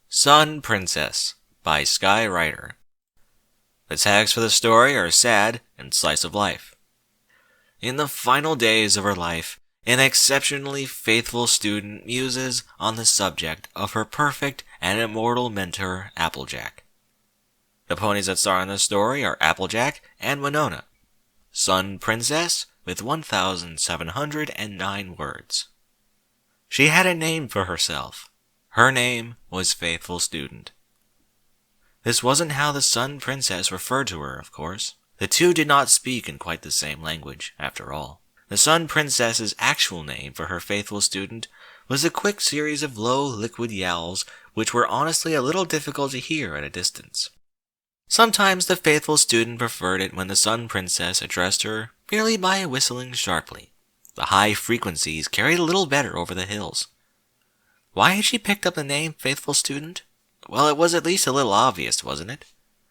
Sun Princess by Skywriter. The tags for the story are sad and slice of life. In the final days of her life, an exceptionally faithful student muses on the subject of her perfect and immortal mentor, Applejack. The ponies that star in the story are Applejack and Winona. Sun Princess with 1,709 words. She had a name for herself. Her name was Faithful Student. This wasn't how the Sun Princess referred to her, of course. The two did not speak in quite the same language, after all. The Sun Princess's actual name for her faithful student was a quick series of low, liquid yowls, which were honestly a little difficult to hear at a distance. Sometimes the faithful student preferred it when the Sun Princess addressed her merely by whistling sharply. The high frequencies carried a little better over the hills. Why had she picked up the name Faithful Student? Well, it was at least a little obvious, wasn't it?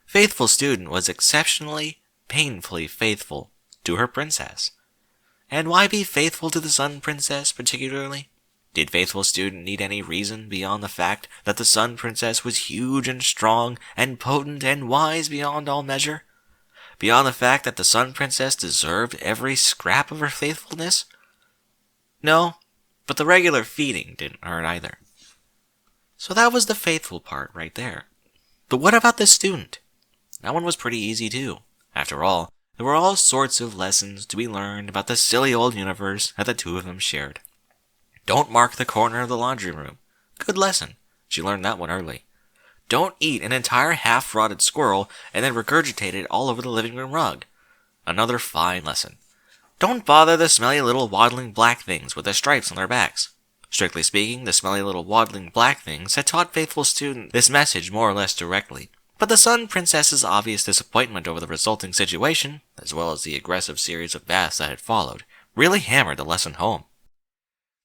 Faithful Student was exceptionally, painfully faithful to her princess. And why be faithful to the Sun Princess particularly? Did Faithful Student need any reason beyond the fact that the Sun Princess was huge and strong and potent and wise beyond all measure? Beyond the fact that the Sun Princess deserved every scrap of her faithfulness? No, but the regular feeding didn't hurt either. So that was the faithful part right there. But what about the student? That one was pretty easy too. After all, there were all sorts of lessons to be learned about the silly old universe that the two of them shared. Don't mark the corner of the laundry room. Good lesson. She learned that one early. Don't eat an entire half-rotted squirrel and then regurgitate it all over the living room rug. Another fine lesson. Don't bother the smelly little waddling black things with the stripes on their backs. Strictly speaking, the smelly little waddling black things had taught Faithful Student this message more or less directly. But the Sun Princess's obvious disappointment over the resulting situation, as well as the aggressive series of baths that had followed, really hammered the lesson home.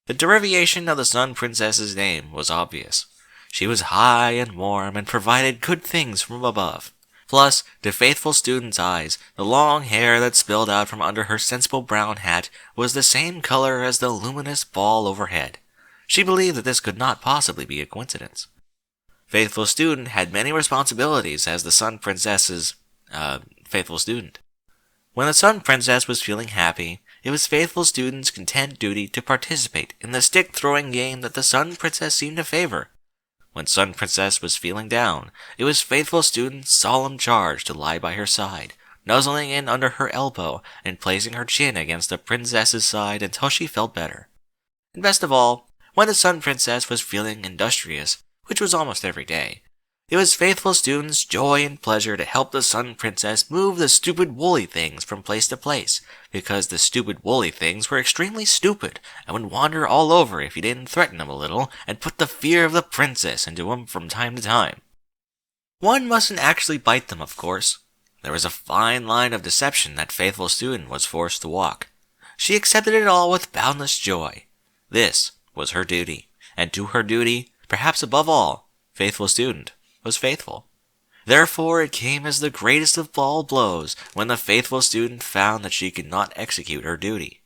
The derivation of the Sun Princess's name was obvious. She was high and warm and provided good things from above. Plus, to Faithful Student's eyes, the long hair that spilled out from under her sensible brown hat was the same color as the luminous ball overhead. She believed that this could not possibly be a coincidence. Faithful Student had many responsibilities as the Sun Princess's, faithful student. When the Sun Princess was feeling happy, it was Faithful Student's content duty to participate in the stick-throwing game that the Sun Princess seemed to favor. When Sun Princess was feeling down, it was Faithful Student's solemn charge to lie by her side, nuzzling in under her elbow and placing her chin against the princess's side until she felt better. And best of all, when the Sun Princess was feeling industrious, which was almost every day, it was Faithful Student's joy and pleasure to help the Sun Princess move the stupid woolly things from place to place, because the stupid woolly things were extremely stupid and would wander all over if you didn't threaten them a little and put the fear of the princess into them from time to time. One mustn't actually bite them, of course. There was a fine line of deception that Faithful Student was forced to walk. She accepted it all with boundless joy. This was her duty, and to her duty, perhaps above all, Faithful Student was faithful. Therefore it came as the greatest of all blows when the Faithful Student found that she could not execute her duty.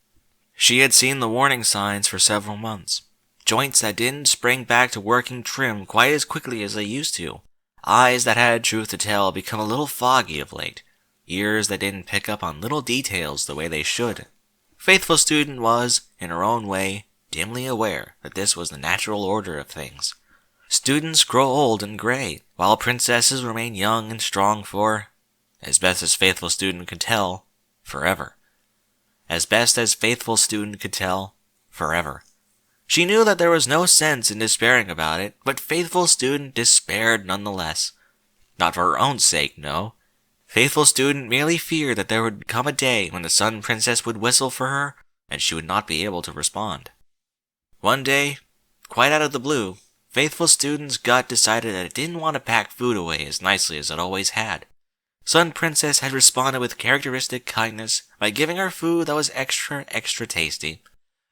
She had seen the warning signs for several months. Joints that didn't spring back to working trim quite as quickly as they used to. Eyes that had truth to tell become a little foggy of late. Ears that didn't pick up on little details the way they should. Faithful Student was, in her own way, dimly aware that this was the natural order of things. Students grow old and gray, while princesses remain young and strong for, as best as Faithful Student could tell, forever. As best as Faithful Student could tell, forever. She knew that there was no sense in despairing about it, but Faithful Student despaired nonetheless. Not for her own sake, no. Faithful Student merely feared that there would come a day when the Sun Princess would whistle for her, and she would not be able to respond. One day, quite out of the blue, Faithful Student's gut decided that it didn't want to pack food away as nicely as it always had. Sun Princess had responded with characteristic kindness by giving her food that was extra tasty.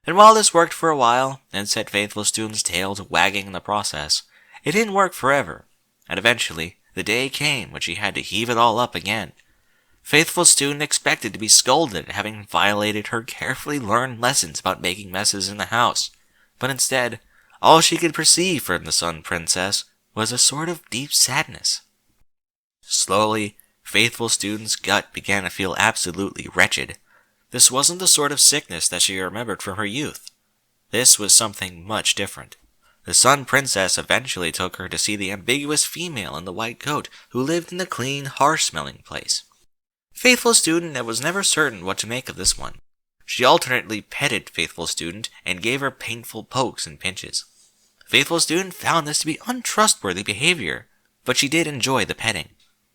And while this worked for a while, and set Faithful Student's tail to wagging in the process, it didn't work forever, and eventually, the day came when she had to heave it all up again. Faithful Student expected to be scolded at having violated her carefully learned lessons about making messes in the house, but instead, all she could perceive from the Sun Princess was a sort of deep sadness. Slowly, Faithful Student's gut began to feel absolutely wretched. This wasn't the sort of sickness that she remembered from her youth. This was something much different. The Sun Princess eventually took her to see the ambiguous female in the white coat who lived in the clean, harsh-smelling place. Faithful Student was never certain what to make of this one. She alternately petted Faithful Student and gave her painful pokes and pinches. Faithful Student found this to be untrustworthy behavior, but she did enjoy the petting.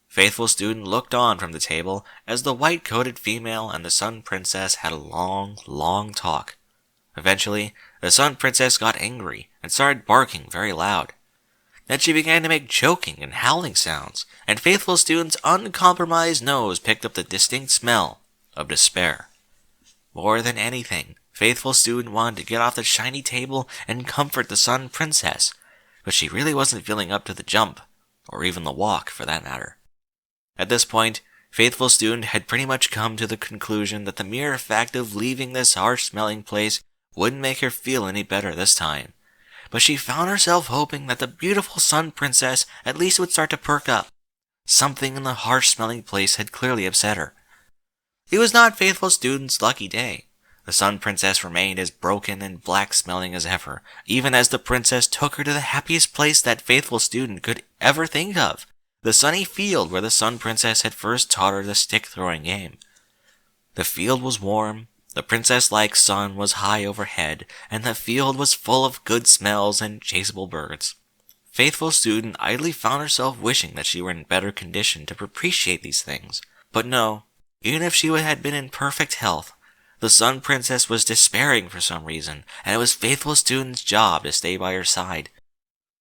Faithful Student looked on from the table as the white-coated female and the Sun Princess had a long, long talk. Eventually, the Sun Princess got angry and started barking very loud. Then she began to make choking and howling sounds, and Faithful Student's uncompromised nose picked up the distinct smell of despair. More than anything, Faithful Student wanted to get off the shiny table and comfort the Sun Princess, but she really wasn't feeling up to the jump, or even the walk for that matter. At this point, Faithful Student had pretty much come to the conclusion that the mere fact of leaving this harsh-smelling place wouldn't make her feel any better this time. But she found herself hoping that the beautiful Sun Princess at least would start to perk up. Something in the harsh-smelling place had clearly upset her. It was not Faithful Student's lucky day. The Sun Princess remained as broken and black-smelling as ever, even as the princess took her to the happiest place that Faithful Student could ever think of, the sunny field where the Sun Princess had first taught her the stick-throwing game. The field was warm, the princess-like sun was high overhead, and the field was full of good smells and chaseable birds. Faithful Student idly found herself wishing that she were in better condition to appreciate these things. But no, even if she had been in perfect health, the Sun Princess was despairing for some reason, and it was Faithful Student's job to stay by her side.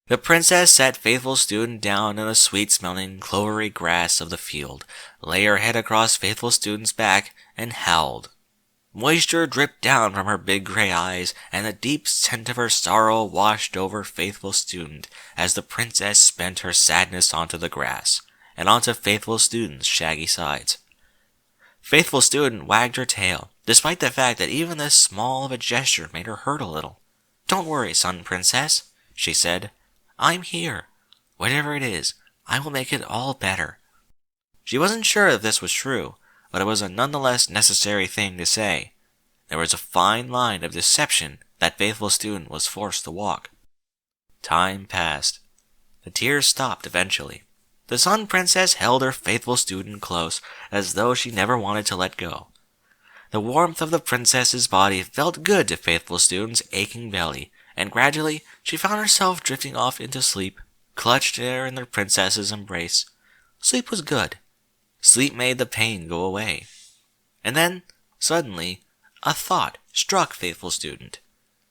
The princess sat Faithful Student down in the sweet-smelling, clovery grass of the field, lay her head across Faithful Student's back, and howled. Moisture dripped down from her big gray eyes, and the deep scent of her sorrow washed over Faithful Student as the princess spent her sadness onto the grass, and onto Faithful Student's shaggy sides. Faithful Student wagged her tail, despite the fact that even this small of a gesture made her hurt a little. "Don't worry, Sun Princess," she said. "I'm here. Whatever it is, I will make it all better." She wasn't sure if this was true, but it was a nonetheless necessary thing to say. There was a fine line of deception that Faithful Student was forced to walk. Time passed. The tears stopped eventually. The Sun Princess held her Faithful Student close, as though she never wanted to let go. The warmth of the princess's body felt good to Faithful Student's aching belly, and gradually she found herself drifting off into sleep, clutched there in the princess's embrace. Sleep was good. Sleep made the pain go away. And then, suddenly, a thought struck Faithful Student.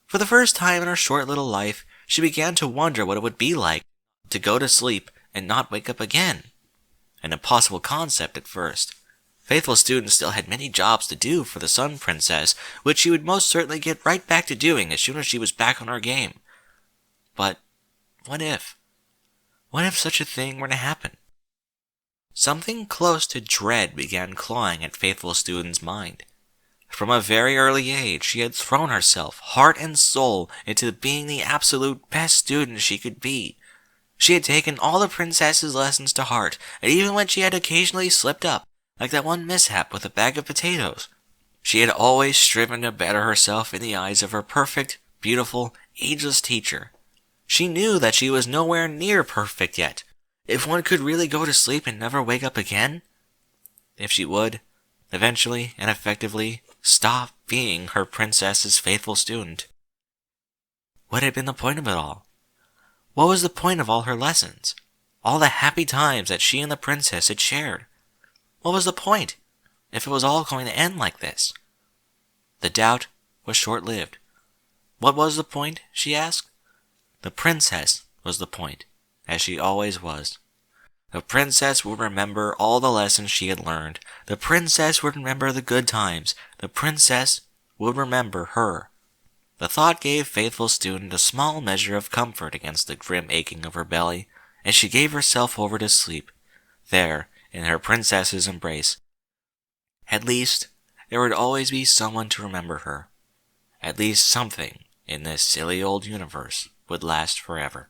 For the first time in her short little life, she began to wonder what it would be like to go to sleep and not wake up again. An impossible concept at first. Faithful Student still had many jobs to do for the Sun Princess, which she would most certainly get right back to doing as soon as she was back on her game. But what if? What if such a thing were to happen? Something close to dread began clawing at Faithful Student's mind. From a very early age, she had thrown herself, heart and soul, into being the absolute best student she could be. She had taken all the princess's lessons to heart, and even when she had occasionally slipped up, like that one mishap with a bag of potatoes, she had always striven to better herself in the eyes of her perfect, beautiful, ageless teacher. She knew that she was nowhere near perfect yet. If one could really go to sleep and never wake up again? If she would, eventually and effectively, stop being her princess's faithful student. What had been the point of it all? What was the point of all her lessons? All the happy times that she and the princess had shared? What was the point, if it was all going to end like this? The doubt was short-lived. What was the point, she asked? The princess was the point, as she always was. The princess would remember all the lessons she had learned. The princess would remember the good times. The princess would remember her. The thought gave Faithful Student a small measure of comfort against the grim aching of her belly, and she gave herself over to sleep, there, in her princess's embrace. At least, there would always be someone to remember her. At least something in this silly old universe would last forever.